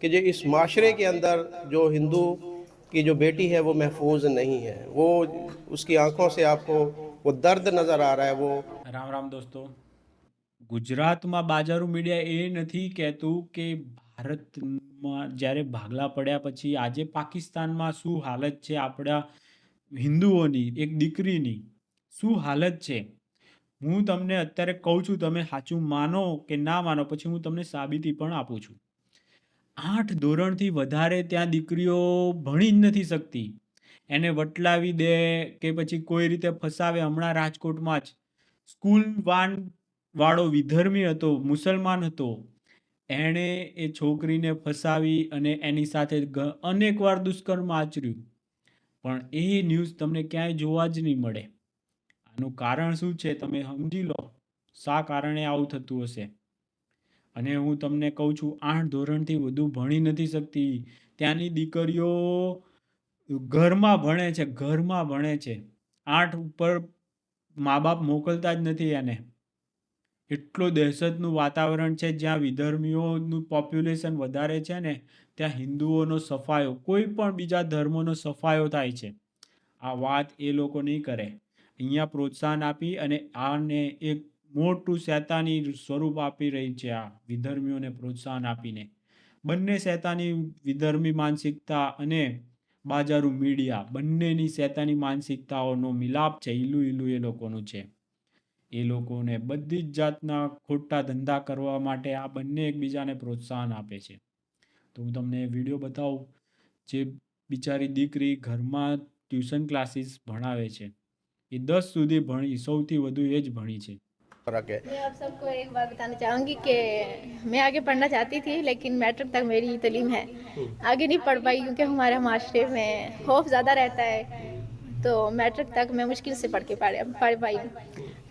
कि जो इस माशरे के अंदर जो हिंदू की जो बेटी है वो महफूज नहीं है। वो उसकी आंखों से आपको वो दर्द नज़र आ रहा है। वो રામ રામ દોસ્તો. ગુજરાતમાં બાજારું મીડિયા એ નથી કહેતું કે ભારતમાં જ્યારે ભાગલા પડ્યા પછી આજે પાકિસ્તાનમાં શું હાલત છે આપણા હિન્દુઓની, એક દીકરીની શું હાલત છે. હું તમને અત્યારે કહું છું, તમે સાચું માનો કે ના માનો, પછી હું તમને સાબિતી પણ આપું છું. 8 ધોરણથી વધારે ત્યાં દીકરીઓ ભણી જ નથી શકતી. એને વટલાવી દે કે પછી કોઈ રીતે ફસાવે. હમણાં રાજકોટમાં જ સ્કૂલ વાન વાળો વિધર્મી હતો, મુસલમાન હતો. એણે એ છોકરીને ફસાવી અને એની સાથે અનેકવાર દુષ્કર્મ આચર્યું. પણ એ ન્યૂઝ તમને ક્યાંય જોવા જ નહીં મળે. આનું કારણ શું છે તમે સમજી લો, શા કારણે આવું થતું હશે. અને હું તમને કહું છું, 8 ધોરણથી વધુ ભણી નથી શકતી ત્યાંની દીકરીઓ. ઘરમાં ભણે છે, ઘરમાં ભણે છે. 8 ઉપર મા બાપ મોકલતા જ નથી એને. એટલો દહેશતનું વાતાવરણ છે. જ્યાં વિધર્મીઓનું પોપ્યુલેશન વધારે છે ને, ત્યાં હિન્દુઓનો સફાયો, કોઈ પણ બીજા ધર્મોનો સફાયો થાય છે. આ વાત એ લોકો નહીં કરે. અહીંયા પ્રોત્સાહન આપી અને આને એક મોટું શૈતાની સ્વરૂપ આપી રહી છે આ વિધર્મીઓને પ્રોત્સાહન આપીને. બંને શૈતાની વિધર્મી માનસિકતા અને બાજારું મીડિયા, બંનેની શૈતાની માનસિકતાઓનો મિલાપ છે. ઈલું ઈલું એ લોકોનું છે. એ લોકોને બધી જ જાતના ખોટા ધંધા કરવા માટે આ બંને એકબીજાને પ્રોત્સાહન આપે છે. તો હું તમને વિડીયો બતાવું. જે બિચારી દીકરી ઘરમાં ટ્યુશન ક્લાસીસ ભણાવે છે, એ 10 સુધી ભણી, સૌથી વધુ એ જ ભણી છે. फर्क है। मैं आप सबको एक बात बताना चाहूँगी कि मैं आगे पढ़ना चाहती थी, लेकिन मैट्रिक तक मेरी तालीम है। आगे नहीं पढ़ पाई क्योंकि हमारे माशरे में खौफ ज़्यादा रहता है, तो मैट्रिक तक मैं मुश्किल से पढ़ पाई हूँ।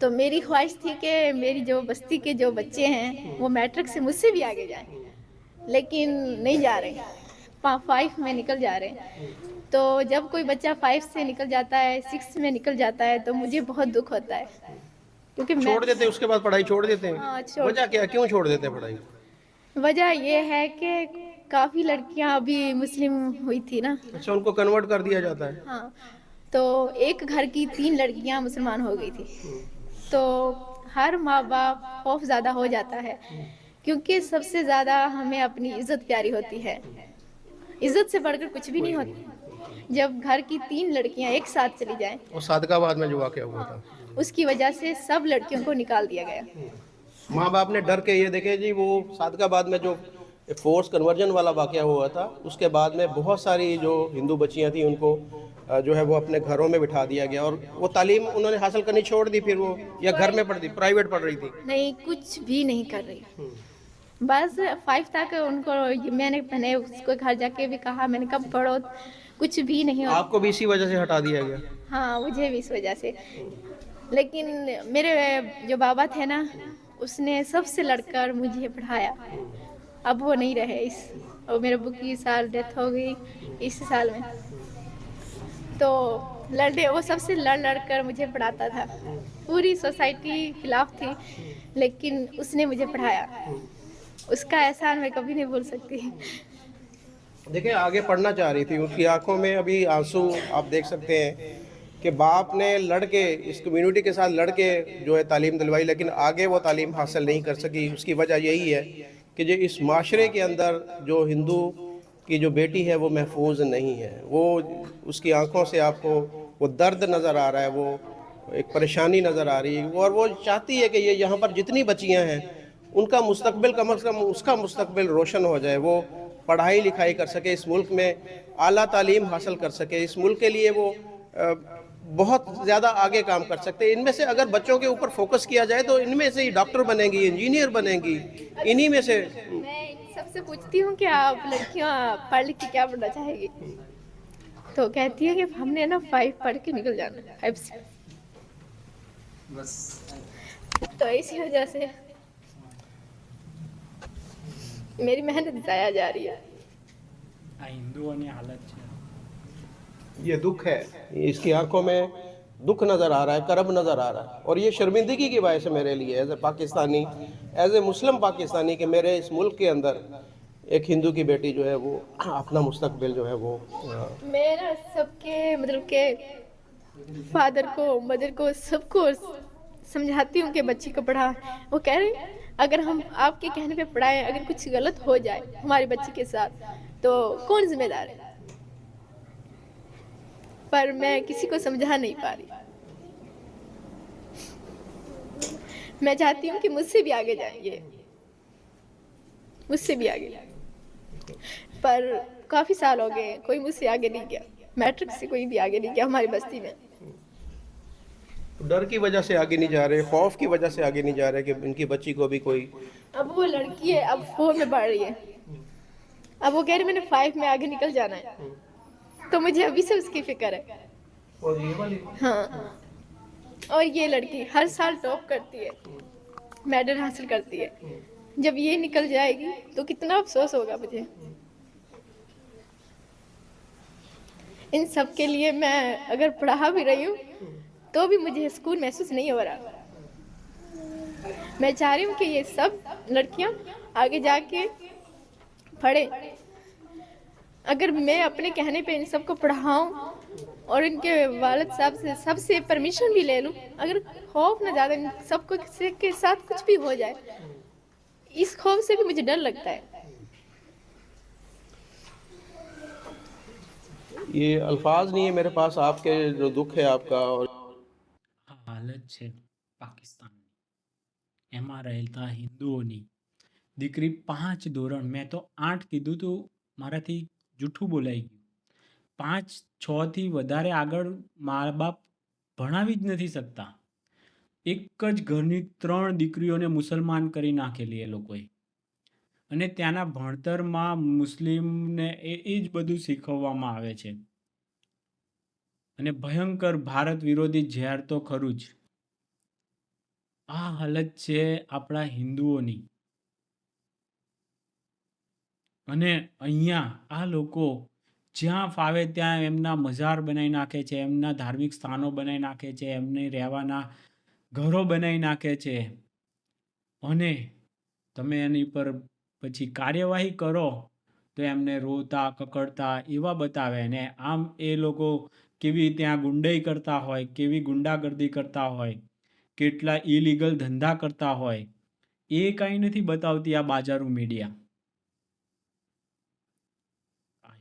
तो मेरी ख्वाहिश थी कि मेरी जो बस्ती के जो बच्चे हैं वो मैट्रिक से मुझसे भी आगे जाएं, लेकिन नहीं जा रहे, 5 में निकल जा रहे हैं। तो जब कोई बच्चा 5 से निकल जाता है, 6 में निकल जाता है, तो मुझे बहुत दुख होता है, क्योंकि छोड़ देते हैं, उसके बाद पढ़ाई छोड़ देते हैं। हाँ, वजह क्या, क्यों छोड़ देते हैं पढ़ाई? वजह ये है कि काफ़ी लड़कियां अभी मुस्लिम हुई थी ना। अच्छा, उनको कन्वर्ट कर दिया जाता है। हाँ, तो एक घर की 3 लड़कियां मुसलमान हो गई थी, तो हर माँ बाप खौफ ज़्यादा हो जाता है, क्योंकि सबसे ज़्यादा हमें अपनी इज़्ज़त प्यारी होती है। इज़्ज़त से बढ़कर कुछ भी नहीं होती। जब घर की 3 लड़कियां एक साथ चली जाएं, और सादकाबाद में जो वाक़या हुआ था, उसकी वजह से सब लड़कियों को निकाल दिया गया। माँ बाप ने डर के, ये देखे जी, वो सादकाबाद में जो फोर्स कन्वर्जन वाला वाक़या हुआ था, उसके बाद में बहुत सारी जो हिंदू बच्चियां थी उनको जो है वो अपने घरों में बिठा दिया गया, और वो तालीम उन्होंने हासिल करनी छोड़ दी। फिर वो या घर में पढ़ती, प्राइवेट पढ़ रही थी। नहीं, कुछ भी नहीं कर रही। बस 5 तक उनको मैंने उसको घर जाके भी कहा, मैंने कब पढ़ो, कुछ भी नहीं होता। आपको भी इसी वजह से हटा दिया गया? हाँ, मुझे भी इस वजह से। लेकिन मेरे जो बाबा थे ना, उसने सबसे लड़कर मुझे पढ़ाया। अब वो नहीं रहे, और मेरे अब्बू की साल डेथ हो गई इस साल में, तो वो सबसे लड़ कर मुझे पढ़ाता था। पूरी सोसाइटी खिलाफ थी, लेकिन उसने मुझे पढ़ाया। उसका एहसान मैं कभी नहीं भूल सकती। देखिए, आगे पढ़ना चाह रही थी, उसकी आंखों में अभी आंसू आप देख सकते हैं कि बाप ने लड़के, इस कम्युनिटी के साथ लड़के जो है तालीम दिलवाई, लेकिन आगे वो तालीम हासिल नहीं कर सकी। उसकी वजह यही है कि जो इस माशरे के अंदर जो हिंदू की जो बेटी है वो महफूज नहीं है। वो उसकी आंखों से आपको वो दर्द नज़र आ रहा है, वो एक परेशानी नज़र आ रही है, और वो चाहती है कि ये यहाँ पर जितनी बच्चियाँ हैं उनका मुस्तकबिल कम से कम उसका मुस्तकबिल रोशन हो जाए, वो पढ़ाई लिखाई कर सके, इस मुल्क में आला तालीम हासिल कर सके। इस मुल्क के लिए वो बहुत ज़्यादा आगे काम कर सकते हैं। इनमें से अगर बच्चों के ऊपर फोकस किया जाए तो इनमें से ही डॉक्टर बनेंगी, इंजीनियर बनेंगी, इन्हीं में से। मैं सबसे पूछती हूँ कि आप लड़कियाँ पढ़ लिख के क्या बनना चाहेगी, तो कहती है कि हमने ना 5 पढ़ के निकल जाना, 5 से बस। तो इसी वजह से मेरी मेहनत जाया जा रही है। આ હિન્દુઓની હાલત છે. ये दुख है, इसकी आंखों में दुख नज़र आ रहा है, करब नज़र आ रहा है, और ये शर्मिंदगी की वजह से मेरे लिए as a Pakistani, as a Muslim Pakistani, कि मेरे इस मुल्क के अंदर एक हिंदू की बेटी जो है वो अपना मुस्तकबिल जो है वो मैं ना सबके मतलब के फादर को मदर को सबको समझाती हूँ कि बच्ची को पढ़ा। वो कह रहे हैं अगर हम आपके कहने पे पढ़ाएं, अगर कुछ गलत हो जाए हमारी बच्ची के साथ तो कौन जिम्मेदार है। पर मैं किसी को समझा नहीं पा रही। मैं चाहती हूँ कि मुझसे भी आगे जाएंगे, मुझसे भी आगे, पर काफी साल हो गए कोई मुझसे आगे नहीं गया। मैट्रिक से कोई भी आगे नहीं गया हमारी बस्ती में। डर की वजह से आगे नहीं जा रहे, खौफ की वजह से आगे नहीं जा रहे कि इनकी बच्ची को भी कोई। अब वो लड़की है, अब 4 में पढ़ रही है। अब वो कह रही मैंने 5 में आगे निकल जाना है, तो मुझे अभी से उसकी फिक्र है। और ये वाली हाँ, और ये लड़की हर साल टॉप करती है, मेडल हासिल करती है। जब ये निकल जाएगी तो कितना अफसोस होगा मुझे। इन सब के लिए मैं अगर पढ़ा भी रही हूँ तो भी मुझे सुकून महसूस नहीं हो रहा। मैं चाह रही हूँ कि ये सब लड़कियाँ आगे जाके पढ़े। अगर मैं अपने कहने पे इन सबको पढ़ाऊँ और इनके वालिद साहब से सबसे परमिशन भी ले लूँ, अगर खौफ ना ज़्यादा इन सबको किसी के साथ कुछ भी हो जाए, इस खौफ से भी मुझे डर लगता है। ये अल्फाज नहीं है मेरे पास, आपके जो दुख है आपका। और આ હાલત છે પાકિસ્તાનની, એમાં રહેતા હિન્દુઓની દીકરી 5 ધોરણ, મેં તો 8 કીધું તો મારાથી જૂઠું બોલાઈ ગયું. 5-6 થી વધારે આગળ મા બાપ ભણાવી જ નથી શકતા. એક જ ઘરની 3 દીકરીઓને મુસલમાન કરી નાખેલી એ લોકોએ. અને ત્યાંના ભણતરમાં મુસ્લિમને એ જ બધું શીખવવામાં આવે છે. અને ભયંકર ભારત વિરોધી ઝેર તો ખરું જ. આ હાલત છે આપણા હિન્દુઓની. અને અહીંયા આ લોકો જ્યાં ફાવે ત્યાં એમના મઝાર બનાવી નાખે છે, એમના ધાર્મિક સ્થાનો બનાવી નાખે છે, એમને રહેવાના ઘરો બનાવી નાખે છે. અને તમે એની પર પછી કાર્યવાહી કરો તો એમને રોતા કકડતા એવા બતાવે. ને આમ એ લોકો કેવી ત્યાં ગુંડાઈ કરતા હોય, કેવી ગુંડાગર્દી કરતા હોય, કેટલા ઇલીગલ ધંધા કરતા હોય, એ કાંઈ નથી બતાવતી આ બાજારું મીડિયા.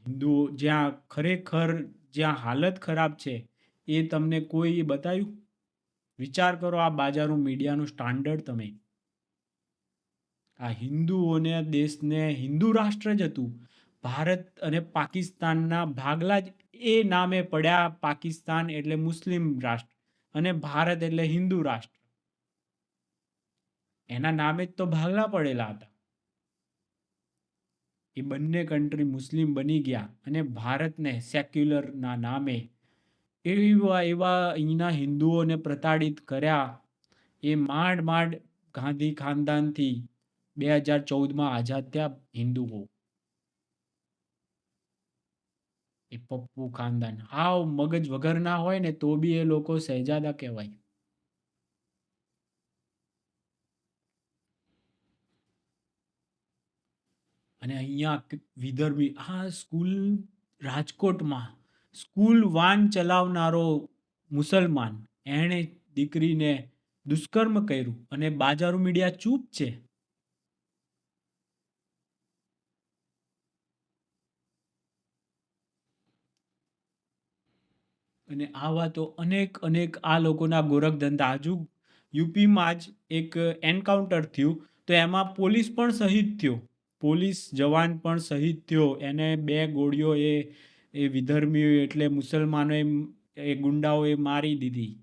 હિન્દુઓ જ્યાં ખરેખર જ્યાં હાલત ખરાબ છે એ તમને કોઈ બતાવ્યું? વિચાર કરો આ બાજારું મીડિયાનું સ્ટાન્ડર્ડ તમે. આ હિન્દુઓને દેશને હિન્દુ રાષ્ટ્ર જ હતું. ભારત અને પાકિસ્તાનના ભાગલા જ એ નામે પડ્યા. પાકિસ્તાન એટલે મુસ્લિમ રાષ્ટ્ર અને ભારત એટલે હિન્દુ રાષ્ટ્ર. એના નામે જ તો ભાગલા પડેલા હતા. એ બંને કન્ટ્રી મુસ્લિમ બની ગયા અને ભારતને સેક્યુલરના નામે એવા અહીંના હિન્દુઓને પ્રતાડિત કર્યા. એ માંડ ગાંધી ખાનદાનથી 2014માં આઝાદ થયા હિન્દુઓ. એ પપ્પુ ખાનદાન હાવ મગજ વગરના હોય ને તો બી એ લોકો શહેજાદા કહેવાય. અને અહીંયા વિદર્ભી આ સ્કૂલ રાજકોટમાં સ્કૂલ વાન ચલાવનારો મુસલમાન, એણે દીકરીને દુષ્કર્મ કર્યું અને બાજારું મીડિયા ચૂપ છે. અને આવા તો અનેક આ લોકોના ગોરખધંધા. હજુ યુપીમાં જ એક એન્કાઉન્ટર થયું તો એમાં પોલીસ પણ શહીદ થયો. પોલીસ જવાન પણ શહીદ થયો. એને 2 ગોળીઓ એ વિધર્મી એટલે મુસલમાનોએ એ ગુંડાઓએ મારી દીધી.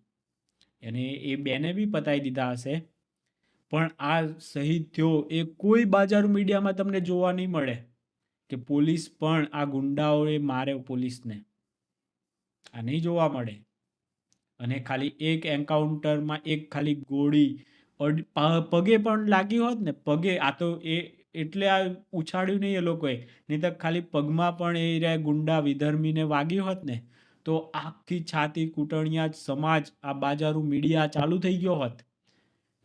અને એ બેને બી પતાવી દીધા હશે. પણ આ શહીદ થયો એ કોઈ બાજારું મીડિયામાં તમને જોવા નહીં મળે કે પોલીસ પણ આ ગુંડાઓએ મારે પોલીસને. આ નહીં જોવા મળે. અને ખાલી એક એન્કાઉન્ટરમાં એક ખાલી ગોળી પગે પણ લાગી હોત ને, પગે આ તો એ એટલે આ ઉછાળ્યું નહીં એ લોકોએ, નહીં તો ખાલી પગમાં પણ એ રહ્યા ગુંડા વિધર્મીને વાગી હોત ને તો આખી છાતી કૂટણિયા જ સમાજ આ બાજારું મીડિયા ચાલુ થઈ ગયો હોત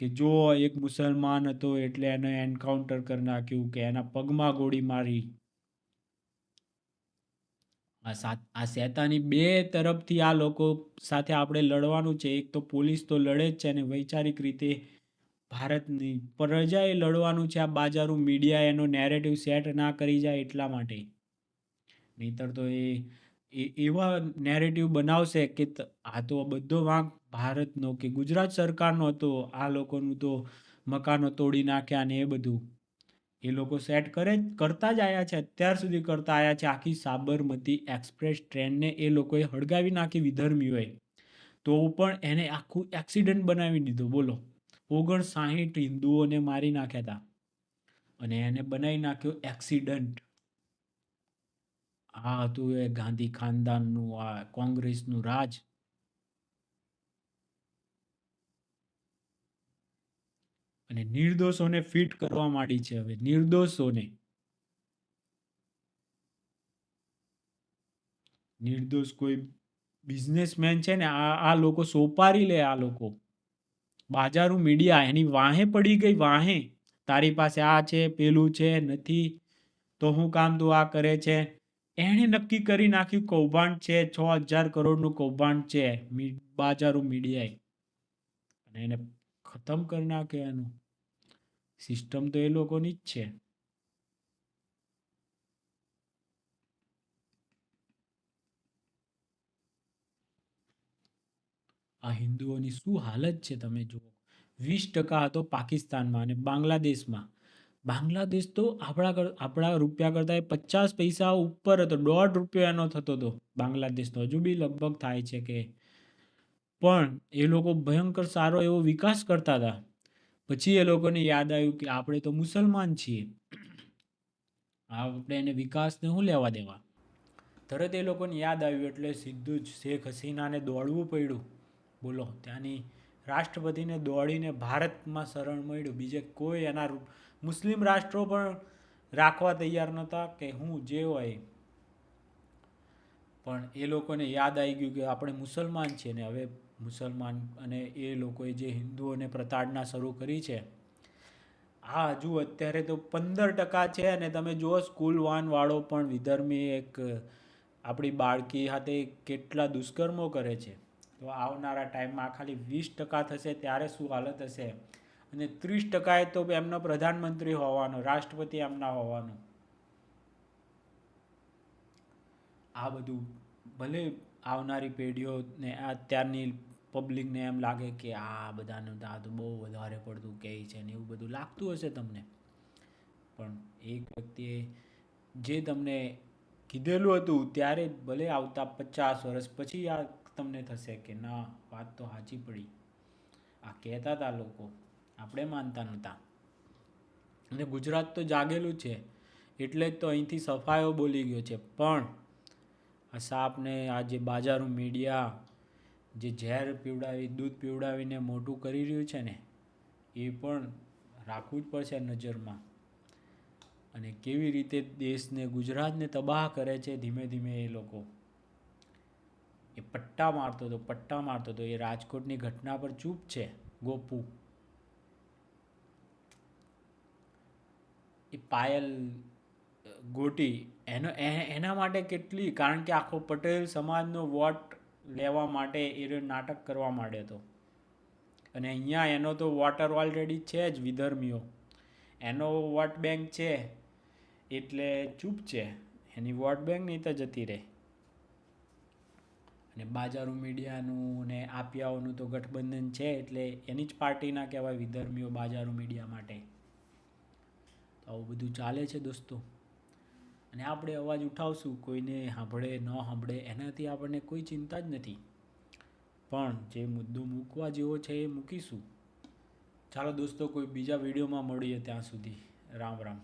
કે જો એક મુસલમાન હતો એટલે એને એન્કાઉન્ટર કરી નાખ્યું, કે એના પગમાં ગોળી મારી. આ શેતાની બે તરફથી આ લોકો સાથે આપણે લડવાનું છે. એક તો પોલીસ તો લડે જ છે, અને વૈચારિક રીતે ભારતની પ્રજાએ લડવાનું છે. આ બાજારું મીડિયા એનો નેરેટિવ સેટ ના કરી જાય એટલા માટે. નહીંતર તો એવા નેરેટિવ બનાવશે કે આ તો બધો વાંક ભારતનો કે ગુજરાત સરકારનો હતો, આ લોકોનું તો મકાનો તોડી નાખ્યા ને એ બધું એ લોકો સેટ કરતા જ આવ્યા છે, અત્યાર સુધી કરતા આવ્યા છે. આખી સાબરમતી એક્સપ્રેસ ટ્રેનને એ લોકોએ હળગાવી નાખી વિધર્મીઓએ, તો પણ એને આખું એક્સિડન્ટ બનાવી દીધું. બોલો, 59 હિન્દુઓને મારી નાખ્યા હતા અને એને બનાવી નાખ્યો એક્સિડન્ટ. આ હતું એ ગાંધી ખાનદાનનું, આ કોંગ્રેસનું રાજ. અને નિર્દોષોને ફિટ કરવા માંડી છે હવે, નિર્દોષ કોઈ બિઝનેસમેન છે ને, આ લોકો સોપારી લે. આ લોકો બાજારું મીડિયા એની વાહે પડી ગઈ, વાહે. તારી પાસે આ છે, પેલું છે, નથી તો હું કામ તું આ કરે છે. એણે નક્કી કરી નાખ્યું કૌભાંડ છે, 6000 કરોડનું કૌભાંડ છે બાજારું મીડિયાએ, અને એને ખતમ કરી નાખે. એનું સિસ્ટમ તો એ લોકોની જ છે. આ હિન્દુઓની શું હાલત છે તમે જુઓ. 20% હતો પાકિસ્તાનમાં અને બાંગ્લાદેશમાં. બાંગ્લાદેશ તો આપણા રૂપિયા કરતાં 50 પૈસા ઉપર હતો. $1.5 એનો થતો હતો બાંગ્લાદેશનો. હજુ બી લગભગ થાય છે કે, પણ એ લોકો ભયંકર સારો એવો વિકાસ કરતા હતા. પછી એ લોકોને યાદ આવ્યું કે આપણે તો મુસલમાન છીએ, આપણે એને વિકાસને શું લેવા દેવા. તરત એ લોકોને યાદ આવ્યું એટલે સીધું જ શેખ હસીનાને દોડવું પડ્યું. બોલો, ત્યાંની રાષ્ટ્રપતિને દોડીને ભારતમાં શરણ મળ્યું. બીજે કોઈ એના મુસ્લિમ રાષ્ટ્રો પણ રાખવા તૈયાર નહોતા કે હું જે હોય. પણ એ લોકોને યાદ આવી ગયું કે આપણે મુસલમાન છીએ ને હવે મુસલમાન, અને એ લોકોએ જે હિન્દુઓને પ્રતાડના શરૂ કરી છે. હા, હજુ અત્યારે તો 15% છે, અને તમે જુઓ સ્કૂલ વાળો પણ વિધર્મી એક આપણી બાળકી સાથે કેટલા દુષ્કર્મો કરે છે. તો આવનારા ટાઈમમાં ખાલી 20% થશે ત્યારે શું હાલત હશે. અને 30% તો એમનો પ્રધાનમંત્રી હોવાનો, રાષ્ટ્રપતિ એમના હોવાનો. આ બધું ભલે આવનારી પેઢીઓને, અત્યારની પબ્લિકને એમ લાગે કે આ બધાનું આ તો બહુ વધારે પડતું કહે છે ને એવું બધું લાગતું હશે તમને. પણ એક વ્યક્તિએ જે તમને કીધેલું હતું ત્યારે ભલે આવતા 50 વર્ષ પછી આ તમને થશે કે ના, વાત તો સાચી પડી. આ કહેતા હતા લોકો, આપણે માનતા નહોતા. અને ગુજરાત તો જાગેલું છે એટલે જ તો અહીંથી સફાયો બોલી ગયો છે. પણ આ સાપને આ જે બાજારું મીડિયા જે ઝેર દૂધ પીવડાવીને મોટું કરી રહ્યું છે ને, એ પણ રાખવું જ પડશે નજરમાં. અને કેવી રીતે દેશને, ગુજરાતને તબાહ કરે છે ધીમે ધીમે. એ લોકો એ પટ્ટા મારતો હતો. એ રાજકોટની ઘટના પર ચૂપ છે ગોપુ. એ પાયલ ગોટી એના માટે કેટલી, કારણ કે આખો પટેલ સમાજનો વોટ લેવા માટે એ નાટક કરવા માંડ્યો હતો. અને અહીંયા એનો તો વોટર ઓલરેડી છે જ, વિધર્મીઓ એનો વોટ બેંક છે એટલે ચૂપ છે. એની વોટ બેંક નહીં તો જતી રહે. અને બાજારું મીડિયાનું ને આપિયાઓનું તો ગઠબંધન છે એટલે એની જ પાર્ટીના કહેવાય વિધર્મીઓ બાજારું મીડિયા માટે. તો આવું બધું ચાલે છે દોસ્તો. અને આપણે અવાજ ઉઠાવશું, કોઈને સાંભળે ન સાંભળે એનાથી આપણને કોઈ ચિંતા જ નથી. પણ જે મુદ્દો મૂકવા જેવો છે એ મૂકીશું. ચાલો દોસ્તો, કોઈ બીજા વિડીયોમાં મળીએ. ત્યાં સુધી રામ રામ.